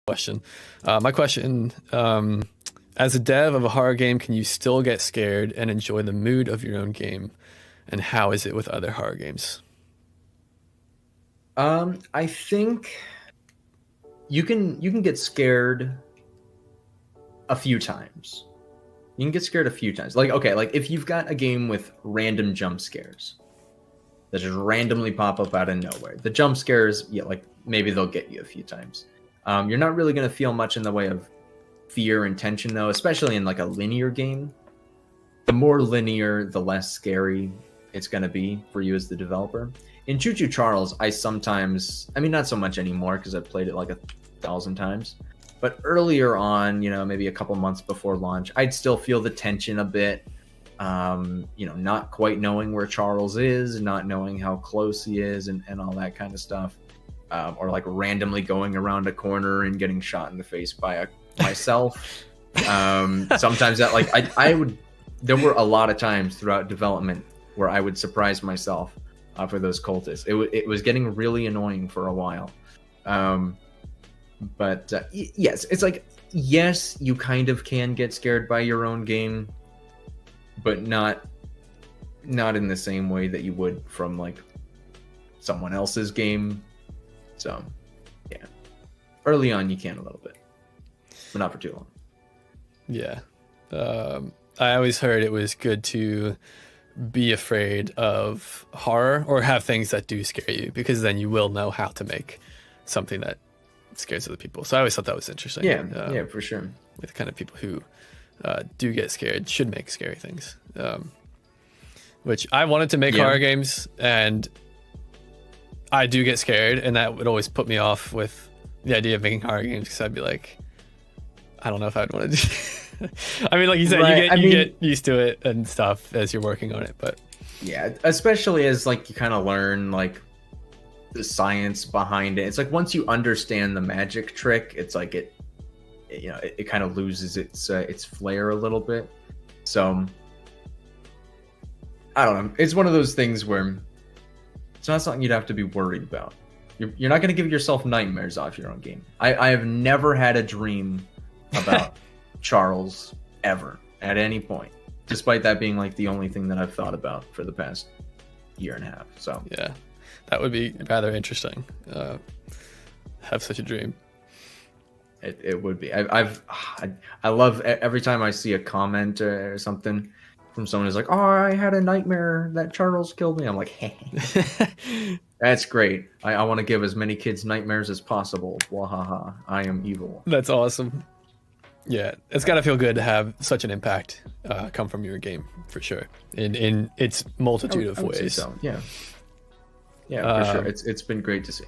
question. My question, as a dev of a horror game, can you still get scared and enjoy the mood of your own game? And how is it with other horror games? I think you can get scared a few times. You can get scared a few times. Like, okay, like if you've got a game with random jump scares that just randomly pop up out of nowhere. The jump scares, yeah, like maybe they'll get you a few times. You're not really going to feel much in the way of fear and tension, though, especially in like a linear game. The more linear, the less scary it's going to be for you as the developer. In Choo-Choo Charles, I mean, not so much anymore because I've played it like 1,000 times. But earlier on, maybe a couple months before launch, I'd still feel the tension a bit. Not quite knowing where Charles is, not knowing how close he is, and all that kind of stuff. Or like randomly going around a corner and getting shot in the face by myself. Sometimes that, like, there were a lot of times throughout development where I would surprise myself for those cultists. It was getting really annoying for a while. But yes, it's like, yes, you kind of can get scared by your own game, but not in the same way that you would from like someone else's game. So yeah, early on you can a little bit, but not for too long. Yeah. I always heard it was good to be afraid of horror or have things that do scare you, because then you will know how to make something that scares other people. So I always thought that was interesting. Yeah, for sure. With kind of people who do get scared should make scary things. Which I wanted to make horror games, and I do get scared, and that would always put me off with the idea of making horror games, because I'd be like, I don't know if I'd want to do. I mean, like you said, right. you get used to it and stuff as you're working on it, but yeah, especially as like you kind of learn like the science behind it. It's like once you understand the magic trick, it's like it kind of loses its flair a little bit. So I don't know. It's one of those things where it's not something you'd have to be worried about. You're not going to give yourself nightmares off your own game. I have never had a dream about Charles ever at any point, despite that being like the only thing that I've thought about for the past year and a half. So yeah, that would be rather interesting. Have such a dream. It would be. I love every time I see a comment or something from someone who's like, "Oh, I had a nightmare that Charles killed me." I'm like, hey. That's great. I want to give as many kids nightmares as possible. Wahaha! I am evil. That's awesome. Yeah, it's gotta feel good to have such an impact come from your game, for sure. In its multitude of ways. So. Yeah, for sure. It's been great to see.